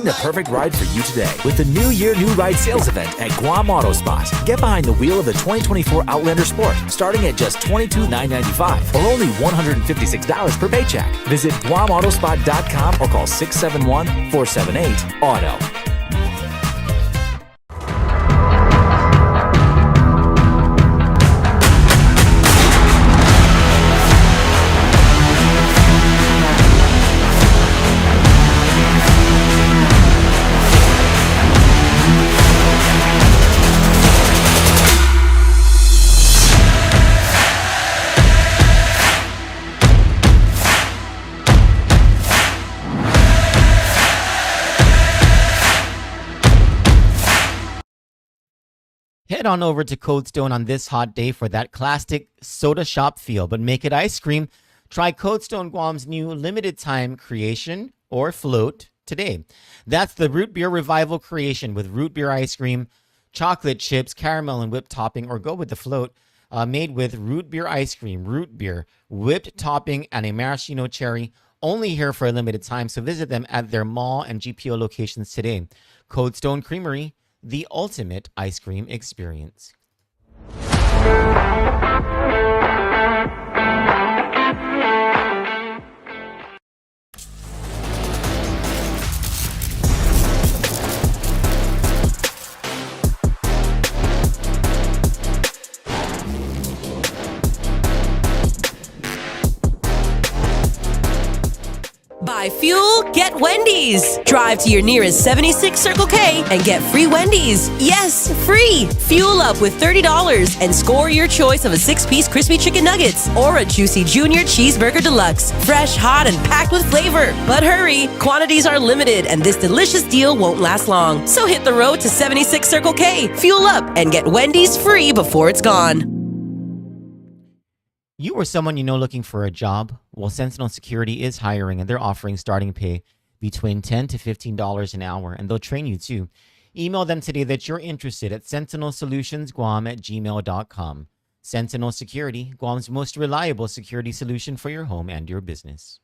the perfect ride for you today with the New Year New Ride sales event at Guam Auto Spot. Get behind the wheel of the 2024 Outlander Sport starting at just $22,995 or only $156 per paycheck. Visit GuamAutospot.com or call 671-478-AUTO. Head on over to Cold Stone on this hot day for that classic soda shop feel, but make it ice cream. Try Cold Stone Guam's new limited time creation or float today. That's the root beer revival creation with root beer ice cream, chocolate chips, caramel and whipped topping, or go with the float made with root beer ice cream, root beer, whipped topping, and a maraschino cherry. Only here for a limited time, so visit them at their mall and GPO locations today. Cold Stone Creamery, the ultimate ice cream experience. Buy fuel, get Wendy's. Drive to your nearest 76 Circle K and get free Wendy's. Yes, free. Fuel up with $30 and score your choice of a 6-piece crispy chicken nuggets or a juicy junior cheeseburger deluxe. Fresh, hot, and packed with flavor. But hurry, quantities are limited and this delicious deal won't last long. So hit the road to 76 Circle K, fuel up, and get Wendy's free before it's gone. You or someone you know looking for a job? Well, Sentinel Security is hiring and they're offering starting pay between $10 to $15 an hour, and they'll train you too. Email them today that you're interested at sentinelsolutionsguam@gmail.com. Sentinel Security, Guam's most reliable security solution for your home and your business.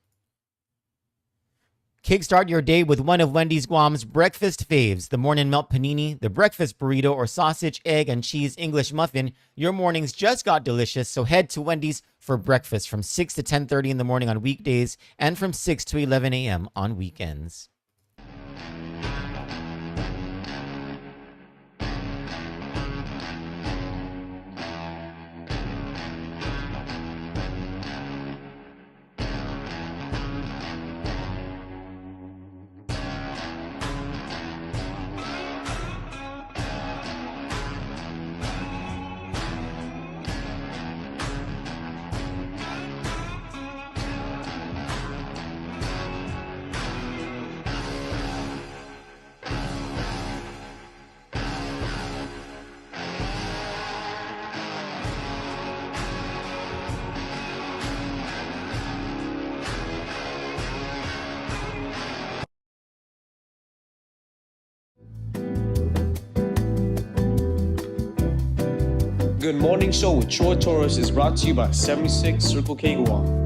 Kickstart your day with one of Wendy's Guam's breakfast faves, the morning melt panini, the breakfast burrito, or sausage, egg, and cheese English muffin. Your mornings just got delicious, so head to Wendy's for breakfast from 6 to 10:30 in the morning on weekdays and from 6 to 11 a.m. on weekends. Good Morning Show with Troy Torres is brought to you by 76 Circle K Guam.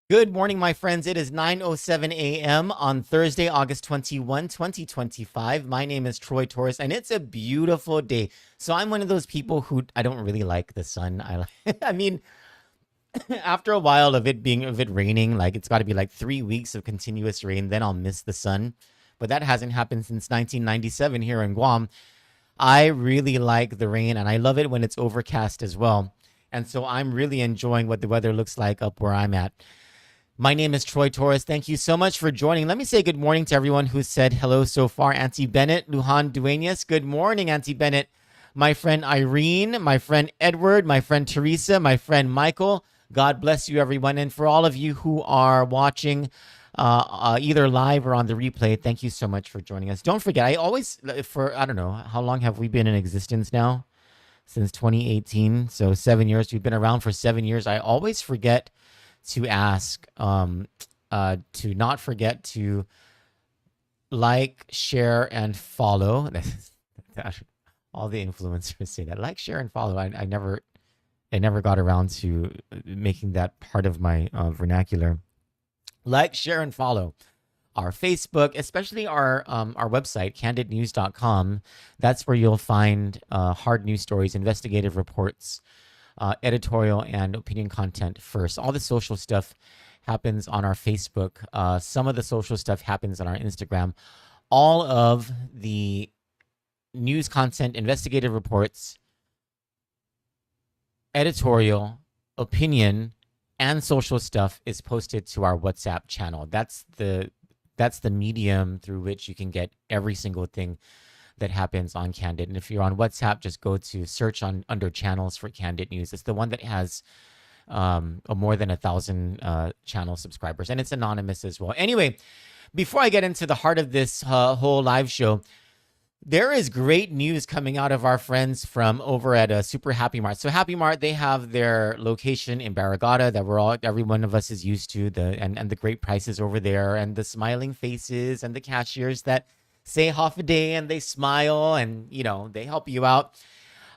Good morning, my friends. It is 9:07 a.m. on Thursday, August 21, 2025. My name is Troy Torres, and it's a beautiful day. So I'm one of those people who I don't really like the sun. I mean, after a while of it raining, like it's got to be like 3 weeks of continuous rain, then I'll miss the sun. But that hasn't happened since 1997 here in Guam. I really like the rain, and I love it when it's overcast as well. And so I'm really enjoying what the weather looks like up where I'm at. My name is Troy Torres. Thank you so much for joining. Let me say good morning to everyone who said hello so far. Auntie Bennett, Lujan Duenas. Good morning, Auntie Bennett. My friend Irene, my friend Edward, my friend Teresa, my friend Michael. God bless you, everyone. And for all of you who are watching either live or on the replay, thank you so much for joining us. Don't forget, I don't know, how long have we been in existence now? Since 2018. So 7 years. We've been around for 7 years. I always forget to ask to not forget to like, share, and follow. All the influencers say that. Like, share, and follow. I never got around to making that part of my vernacular. Like, share, and follow our Facebook, especially our website, candidnews.com. That's where you'll find hard news stories, investigative reports, editorial, and opinion content first. All the social stuff happens on our Facebook. Some of the social stuff happens on our Instagram. All of the news content, investigative reports, editorial, opinion, and social stuff is posted to our WhatsApp channel. That's the medium through which you can get every single thing that happens on Kandit. And if you're on WhatsApp, just go to search under channels for Kandit News. It's the one that has more than 1,000 channel subscribers, and it's anonymous as well. Anyway, before I get into the heart of this whole live show, there is great news coming out of our friends from over at Super Happy Mart. So Happy Mart, they have their location in Barrigada that every one of us is used to, and the great prices over there, and the smiling faces, and the cashiers that say half a day and they smile, and they help you out.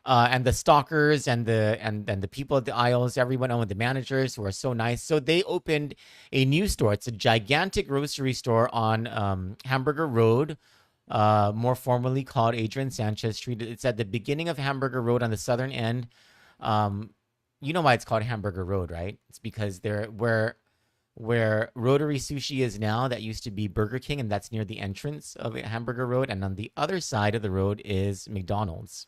And the stalkers and the people at the aisles, everyone on the managers who are so nice. So they opened a new store. It's a gigantic grocery store on Hamburger Road, more formally called Adrian Sanchez Street. It's at the beginning of Hamburger Road on the southern end. You know why it's called Hamburger Road, right? It's because where Rotary Sushi is now, that used to be Burger King, and that's near the entrance of Hamburger Road. And on the other side of the road is McDonald's.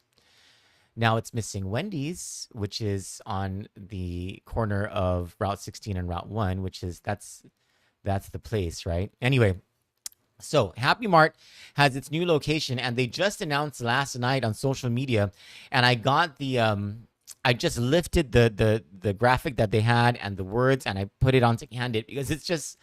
Now it's missing Wendy's, which is on the corner of Route 16 and Route 1, that's the place, right? Anyway, so Happy Mart has its new location, and they just announced last night on social media, and I got I just lifted the graphic that they had and the words, and I put it onto Kandit because it's just,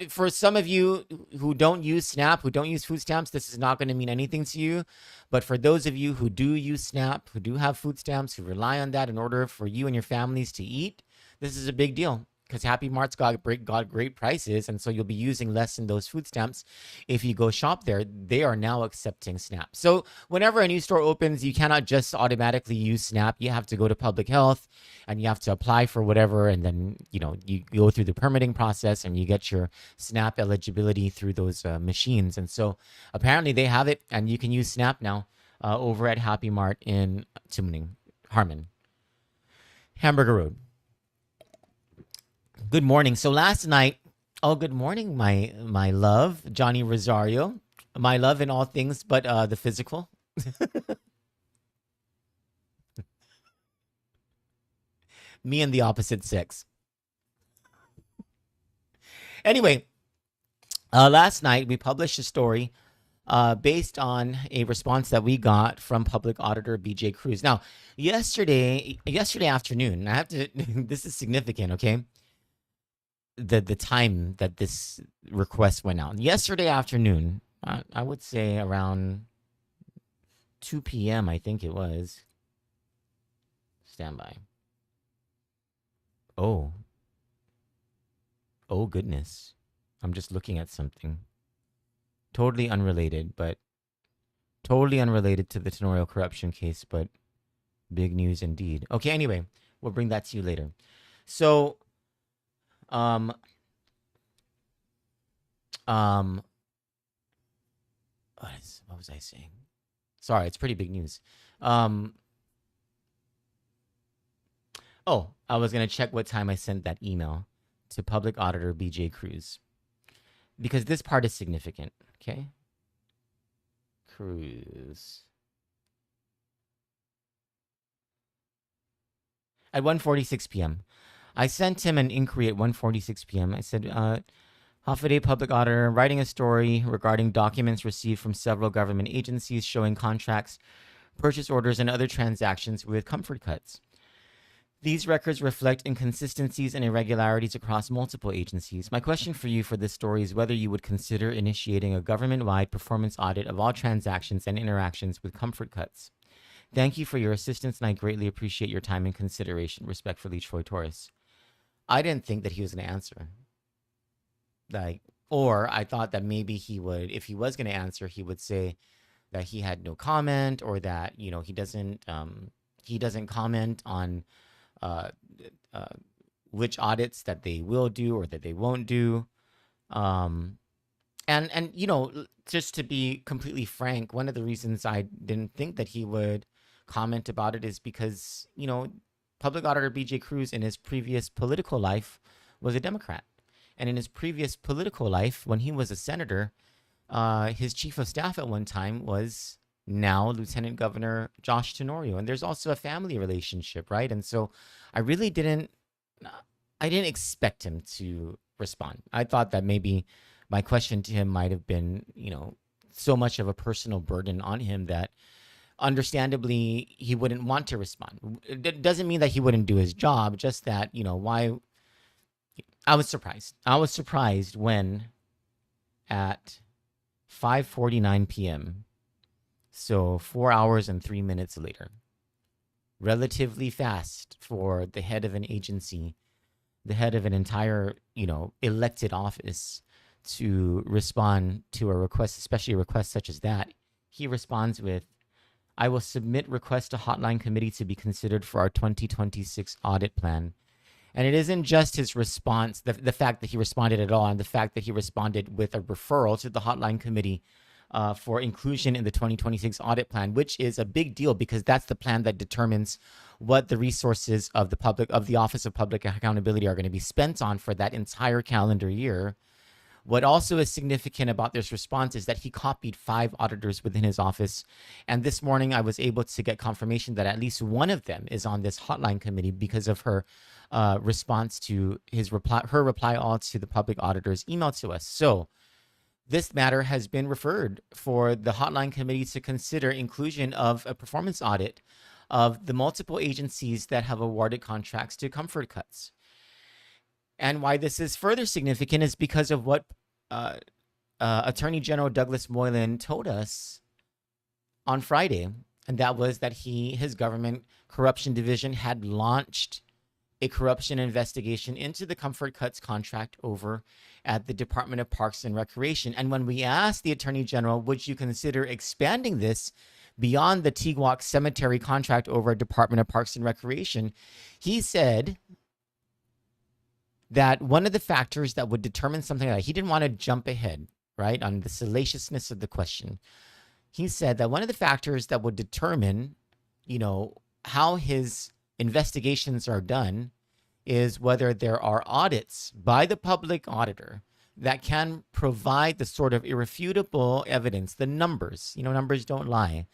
for some of you who don't use SNAP, who don't use food stamps, this is not going to mean anything to you. But for those of you who do use SNAP, who do have food stamps, who rely on that in order for you and your families to eat, this is a big deal. Because Happy Mart's got great prices, and so you'll be using less in those food stamps if you go shop there. They are now accepting SNAP. So whenever a new store opens, you cannot just automatically use SNAP. You have to go to public health, and you have to apply for whatever, and then you go through the permitting process, and you get your SNAP eligibility through those machines. And so apparently they have it, and you can use SNAP now over at Happy Mart in Harmon, Hamburger Road. Good morning. So last night, good morning, my love, Johnny Rosario, my love in all things but the physical. Me and the opposite sex. Anyway, last night we published a story based on a response that we got from public auditor BJ Cruz. Now, yesterday afternoon, I have to, this is significant, okay? The time that this request went out. Yesterday afternoon, I would say around 2 p.m., I think it was. Stand by. Oh, goodness. I'm just looking at something. Totally unrelated to the Tenorio corruption case, but big news indeed. Okay, anyway, we'll bring that to you later. So, what was I saying? Sorry, it's pretty big news. I was going to check what time I sent that email to public auditor BJ Cruz, because this part is significant. Okay. Cruz. At 1:46 p.m. I sent him an inquiry at 1:46 p.m. I said, half a day public auditor writing a story regarding documents received from several government agencies showing contracts, purchase orders, and other transactions with comfort cuts. These records reflect inconsistencies and irregularities across multiple agencies. My question for you for this story is whether you would consider initiating a government-wide performance audit of all transactions and interactions with comfort cuts. Thank you for your assistance, and I greatly appreciate your time and consideration. Respectfully, Troy Torres. I didn't think that he was going to answer. like, or I thought that maybe he would, if he was going to answer, he would say that he had no comment, or that he doesn't comment on uh, uh, which audits that they will do or that they won't do. Um, and just to be completely frank, one of the reasons I didn't think that he would comment about it is because Public Auditor BJ Cruz in his previous political life was a Democrat, and in his previous political life, when he was a senator, his chief of staff at one time was now Lieutenant Governor Josh Tenorio, and there's also a family relationship, right? And so I really didn't expect him to respond. I thought that maybe my question to him might have been, so much of a personal burden on him that understandably he wouldn't want to respond. It doesn't mean that he wouldn't do his job, just that, why. I was surprised. I was surprised when at 5:49 p.m., so 4 hours and 3 minutes later, relatively fast for the head of an agency, the head of an entire, elected office, to respond to a request, especially a request such as that. He responds with, "I will submit request to hotline committee to be considered for our 2026 audit plan." And it isn't just his response, the fact that he responded at all, and the fact that he responded with a referral to the hotline committee for inclusion in the 2026 audit plan, which is a big deal because that's the plan that determines what the resources of the Office of Public Accountability are going to be spent on for that entire calendar year. What also is significant about this response is that he copied 5 auditors within his office. And this morning, I was able to get confirmation that at least one of them is on this hotline committee because of her response to her reply all to the public auditor's email to us. So this matter has been referred for the hotline committee to consider inclusion of a performance audit of the multiple agencies that have awarded contracts to Comfort Cuts. And why this is further significant is because of what Attorney General Douglas Moylan told us on Friday, and that was that his government corruption division had launched a corruption investigation into the Comfort Cuts contract over at the Department of Parks and Recreation. And when we asked the Attorney General, would you consider expanding this beyond the Tigwak Cemetery contract over at Department of Parks and Recreation, he said that one of the factors that would determine something like that, he didn't want to jump ahead, right, on the salaciousness of the question. He said that one of the factors that would determine, how his investigations are done is whether there are audits by the public auditor that can provide the sort of irrefutable evidence, the numbers, numbers don't lie,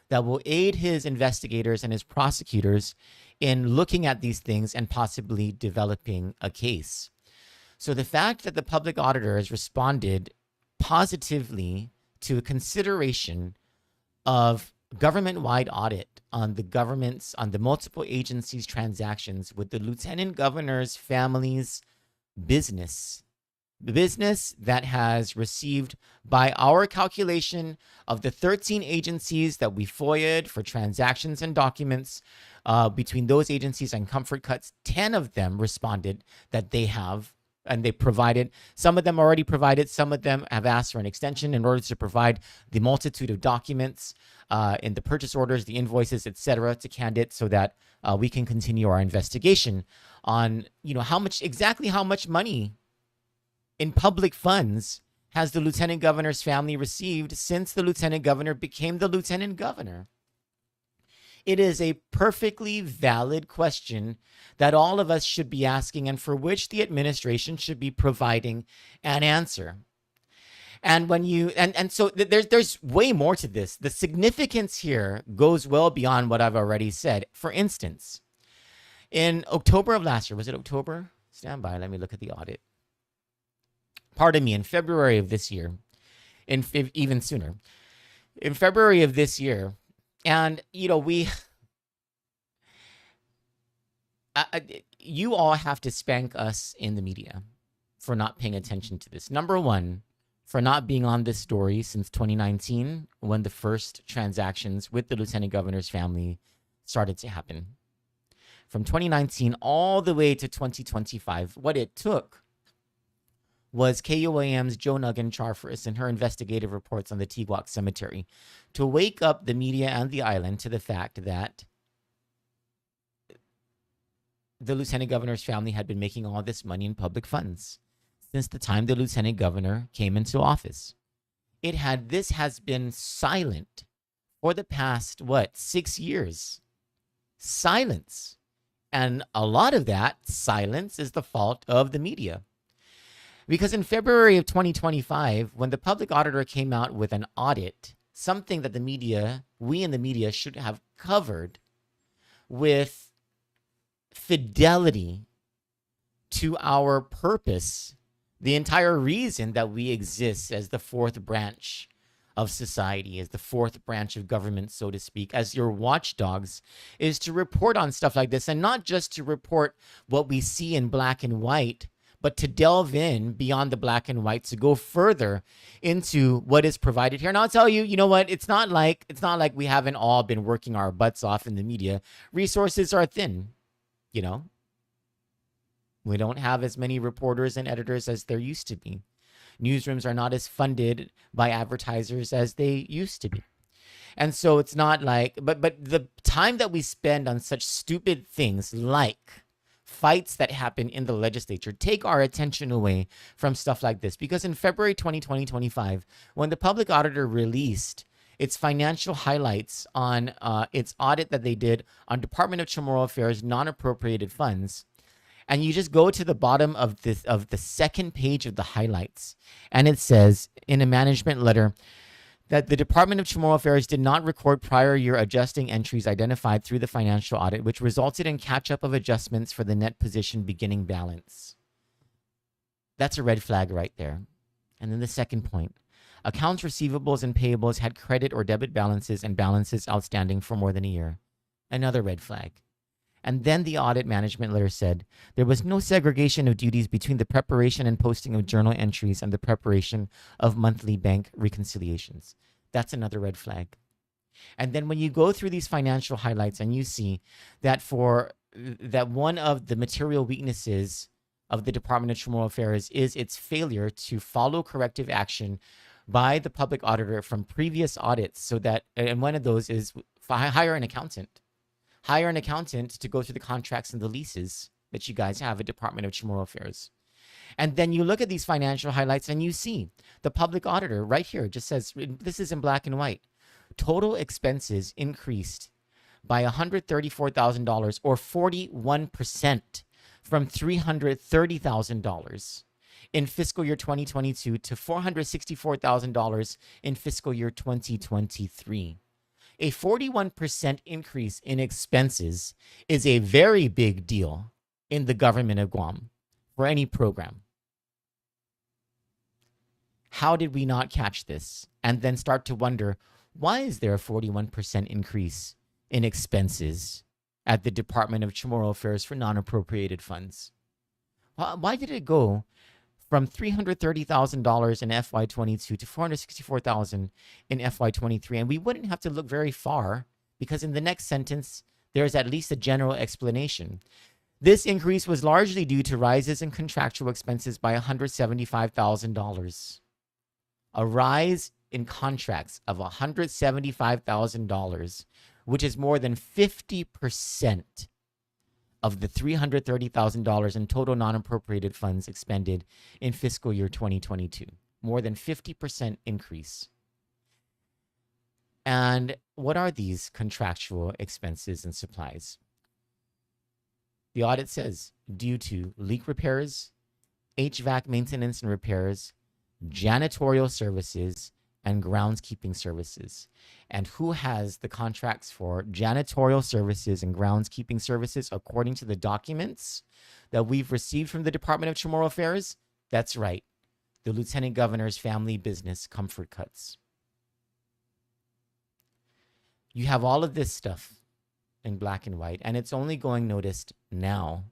that will aid his investigators and his prosecutors in looking at these things and possibly developing a case. So the fact that the public auditor has responded positively to a consideration of government-wide audit on the multiple agencies' transactions with the lieutenant governor's family's business, the business that has received, by our calculation of the 13 agencies that we FOIA'd for transactions and documents, between those agencies and Comfort Cuts, 10 of them responded that they have, and they provided. Some of them already provided. Some of them have asked for an extension in order to provide the multitude of documents in the purchase orders, the invoices, etc., to Kandit, so that we can continue our investigation on, how much money in public funds has the lieutenant governor's family received since the lieutenant governor became the lieutenant governor. It is a perfectly valid question that all of us should be asking, and for which the administration should be providing an answer. And when you so there's way more to this. The significance here goes well beyond what I've already said. For instance, in October of last year, was it October? Stand by, let me look at the audit. Pardon me, in February of this year, even sooner, in February of this year, and you all have to spank us in the media for not paying attention to this. Number one, for not being on this story since 2019, when the first transactions with the lieutenant governor's family started to happen. From 2019 all the way to 2025, what it took was KUAM's Jo Nuggan Charfers in her investigative reports on the Tigwak Cemetery to wake up the media and the island to the fact that the lieutenant governor's family had been making all this money in public funds since the time the lieutenant governor came into office. This has been silent for the past, 6 years? Silence. And a lot of that silence is the fault of the media. Because in February of 2025, when the public auditor came out with an audit, something that we in the media should have covered with fidelity to our purpose, the entire reason that we exist as the fourth branch of society, as the fourth branch of government, so to speak, as your watchdogs, is to report on stuff like this, and not just to report what we see in black and white, but to delve in beyond the black and white, to go further into what is provided here. And I'll tell you, you know what? It's not like we haven't all been working our butts off in the media. Resources are thin, you know. We don't have as many reporters and editors as there used to be. Newsrooms are not as funded by advertisers as they used to be. And so it's not like, but the time that we spend on such stupid things like fights that happen in the legislature take our attention away from stuff like this. Because in February 2025, when the public auditor released its financial highlights on its audit that they did on Department of Chamorro Affairs non-appropriated funds, and you just go to the bottom of the second page of the highlights, and it says in a management letter that the Department of Chamorro Affairs did not record prior year adjusting entries identified through the financial audit, which resulted in catch-up of adjustments for the net position beginning balance. That's a red flag right there. And then the second point, accounts receivables and payables had credit or debit balances and balances outstanding for more than a year. Another red flag. And then the audit management letter said there was no segregation of duties between the preparation and posting of journal entries and the preparation of monthly bank reconciliations. That's another red flag. And then when you go through these financial highlights and you see that that one of the material weaknesses of the Department of Chamorro Affairs is its failure to follow corrective action by the public auditor from previous audits, and one of those is hire an accountant. Hire an accountant to go through the contracts and the leases that you guys have at Department of Chamorro Affairs. And then you look at these financial highlights and you see the public auditor right here. It just says, this is in black and white. Total expenses increased by $134,000 or 41% from $330,000 in fiscal year 2022 to $464,000 in fiscal year 2023. A 41% increase in expenses is a very big deal in the government of Guam for any program. How did we not catch this? And then start to wonder, why is there a 41% increase in expenses at the Department of Chamorro Affairs for non-appropriated funds? Why did it go from $330,000 in FY22 to $464,000 in FY23? And we wouldn't have to look very far, because in the next sentence, there's at least a general explanation. This increase was largely due to rises in contractual expenses by $175,000. A rise in contracts of $175,000, which is more than 50% of the $330,000 in total non-appropriated funds expended in fiscal year 2022. More than 50% increase. And what are these contractual expenses and supplies? The audit says, due to leak repairs, HVAC maintenance and repairs, janitorial services, and groundskeeping services. And who has the contracts for janitorial services and groundskeeping services according to the documents that we've received from the Department of Chamorro Affairs? That's right, the Lieutenant Governor's family business, Comfort Cuts. You have all of this stuff in black and white, and it's only going noticed now.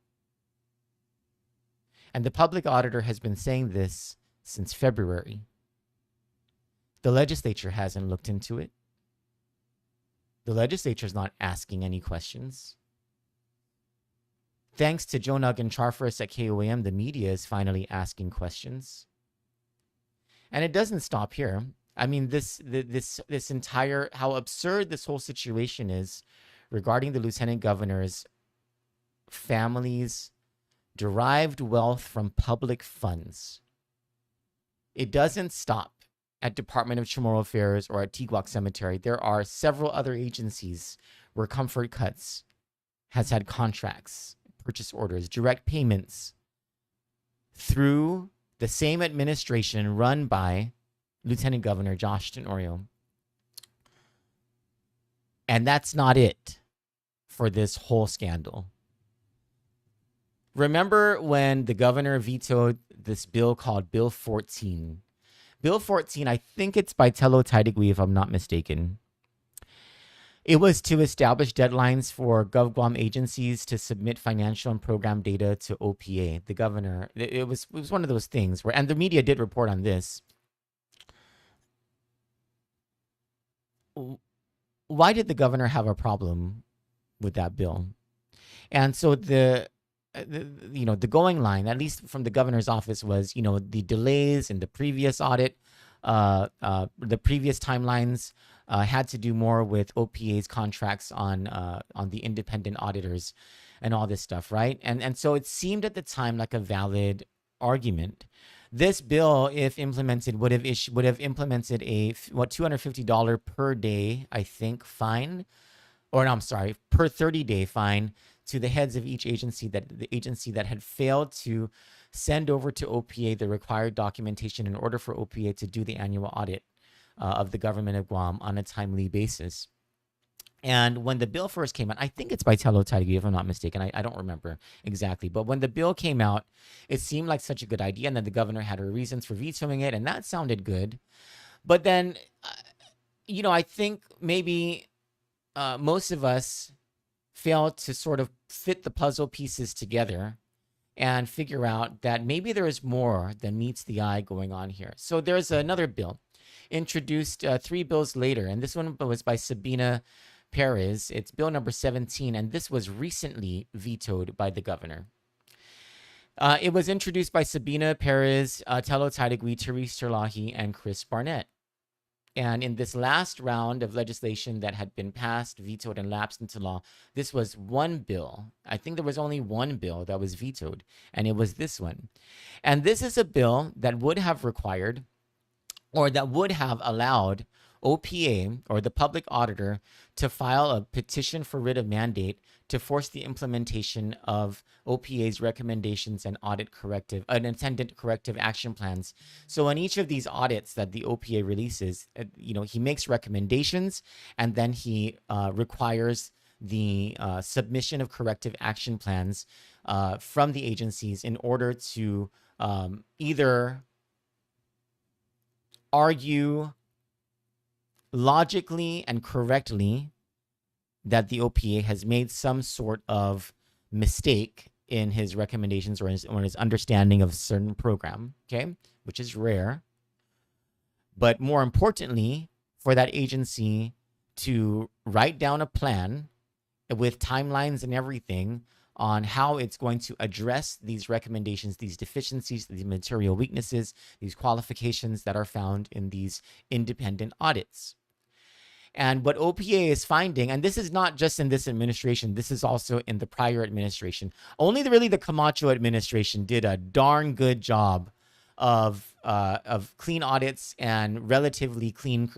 And the public auditor has been saying this since February. The legislature hasn't looked into it. The legislature's not asking any questions. thanks to Jonag and Charfers at KOAM, the media is finally asking questions. And it doesn't stop here. I mean, this entire, how absurd this whole situation is regarding the lieutenant governor's family's derived wealth from public funds. It doesn't stop at Department of Chamorro Affairs or at Tiguac Cemetery. There are several other agencies where Comfort Cuts has had contracts, purchase orders, direct payments through the same administration run by Lieutenant Governor Josh Tenorio. And that's not it for this whole scandal. Remember when the governor vetoed this bill called Bill 14? Bill 14, I think it's by Telo Taidagui, if I'm not mistaken. It was to establish deadlines for GovGuam agencies to submit financial and program data to OPA. The governor, it was one of those things where, and the media did report on this. Why did the governor have a problem with that bill? And so the going line, at least from the governor's office, was, the delays in the previous audit, the previous timelines had to do more with OPA's contracts on the independent auditors and all this stuff, right? And so it seemed at the time like a valid argument. This bill, if implemented, would have implemented a $250 per day, I think, fine, or no, I'm sorry, per 30-day fine to the heads of each agency that had failed to send over to OPA the required documentation in order for OPA to do the annual audit of the government of Guam on a timely basis. And when the bill first came out, I think it's by Telo Taidagui, if I'm not mistaken. I don't remember exactly. But when the bill came out, it seemed like such a good idea. And then the governor had her reasons for vetoing it. And that sounded good. But then, I think maybe most of us failed to sort of fit the puzzle pieces together and figure out that maybe there is more than meets the eye going on here. So there's another bill introduced 3 bills later. And this one was by Sabina Perez. It's bill number 17, and this was recently vetoed by the governor. It was introduced by Sabina Perez, Telo Taidagui, Therese Terlahi, and Chris Barnett. And in this last round of legislation that had been passed, vetoed, and lapsed into law, this was one bill. I think there was only one bill that was vetoed, and it was this one. And this is a bill that would have required, or that would have allowed OPA, or the public auditor, to file a petition for writ of mandate to force the implementation of OPA's recommendations and attendant corrective action plans. So in each of these audits that the OPA releases, he makes recommendations, and then he requires the submission of corrective action plans from the agencies in order to either argue logically and correctly that the OPA has made some sort of mistake in his recommendations or his understanding of a certain program, okay, which is rare. But more importantly, for that agency to write down a plan with timelines and everything on how it's going to address these recommendations, these deficiencies, these material weaknesses, these qualifications that are found in these independent audits. And what OPA is finding, and this is not just in this administration, this is also in the prior administration. Only the Camacho administration did a darn good job of clean audits and relatively clean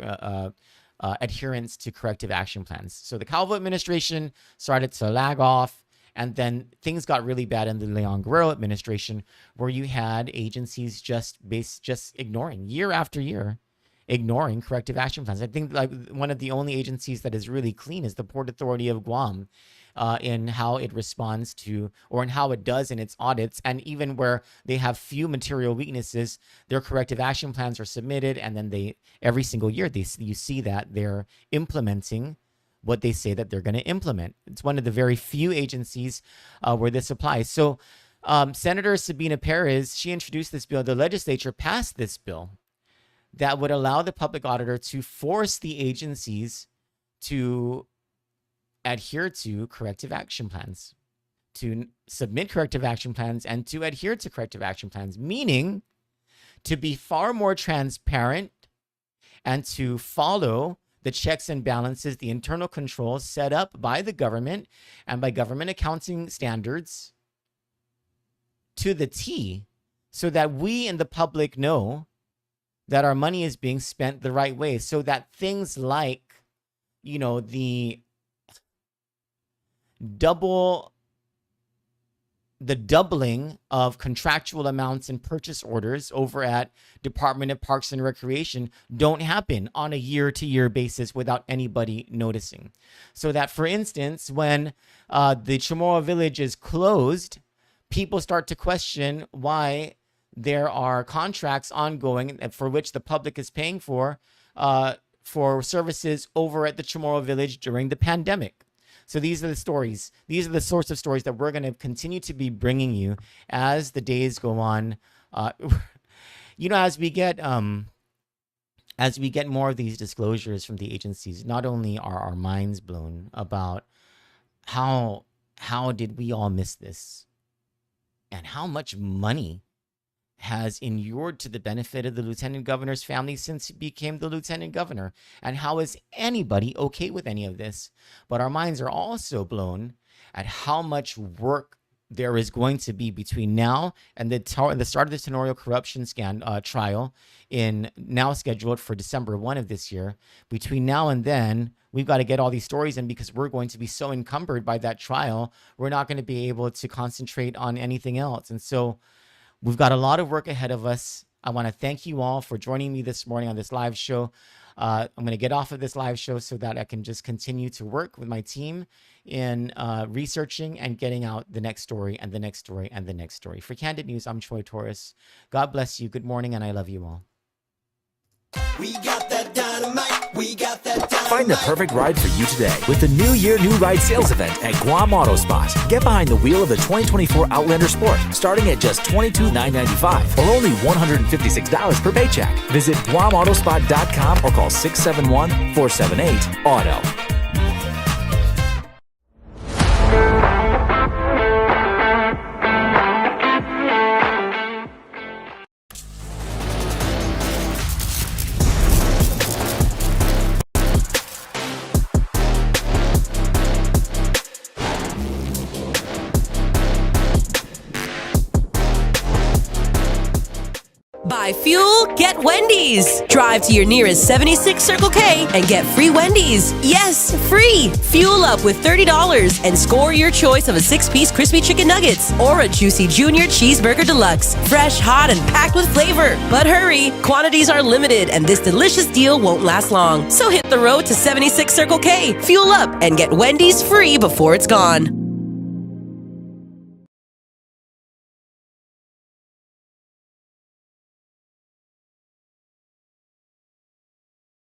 adherence to corrective action plans. So the Calvo administration started to lag off, and then things got really bad in the Leon Guerrero administration, where you had agencies just ignoring year after year, ignoring corrective action plans. I think like one of the only agencies that is really clean is the Port Authority of Guam, in how it responds to, or in how it does in its audits. And even where they have few material weaknesses, their corrective action plans are submitted, and then every single year you see that they're implementing what they say that they're going to implement. It's one of the very few agencies where this applies. So Senator Sabina Perez, she introduced this bill. The legislature passed this bill that would allow the public auditor to force the agencies to adhere to corrective action plans. to submit corrective action plans and to adhere to corrective action plans, meaning to be far more transparent and to follow the checks and balances, the internal controls set up by the government and by government accounting standards to the T, so that we in the public know that our money is being spent the right way, so that things like, the doubling of contractual amounts and purchase orders over at Department of Parks and Recreation don't happen on a year-to-year basis without anybody noticing. So that, for instance, when the Chamorro Village is closed, people start to question why there are contracts ongoing for which the public is paying for services over at the Chamorro Village during the pandemic. So these are the stories. These are the sorts of stories that we're going to continue to be bringing you as the days go on. As we get more of these disclosures from the agencies, not only are our minds blown about how did we all miss this, and how much money has inured to the benefit of the lieutenant governor's family since he became the lieutenant governor, and how is anybody okay with any of this? But our minds are also blown at how much work there is going to be between now and the start of the Tenorio corruption trial, now scheduled for December 1 of this year. Between now and then, we've got to get all these stories in, because we're going to be so encumbered by that trial, we're not going to be able to concentrate on anything else. And so we've got a lot of work ahead of us. I want to thank you all for joining me this morning on this live show. I'm going to get off of this live show so that I can just continue to work with my team in researching and getting out the next story and the next story and the next story. For Kandit News, I'm Troy Torres. God bless you. Good morning, and I love you all. We got that dynamite. We got that dynamite. Find the perfect ride for you today with the New Year New Ride sales event at Guam Auto Spot. Get behind the wheel of the 2024 Outlander Sport, starting at just $22,995 or only $156 per paycheck. Visit GuamAutospot.com or call 671-478-AUTO. Buy fuel, get Wendy's. Drive to your nearest 76 Circle K and get free Wendy's. Yes, free. Fuel up with $30 and score your choice of a 6-piece crispy chicken nuggets or a juicy junior cheeseburger deluxe. Fresh, hot, and packed with flavor. But hurry, quantities are limited and this delicious deal won't last long. So hit the road to 76 Circle K, fuel up, and get Wendy's free before it's gone.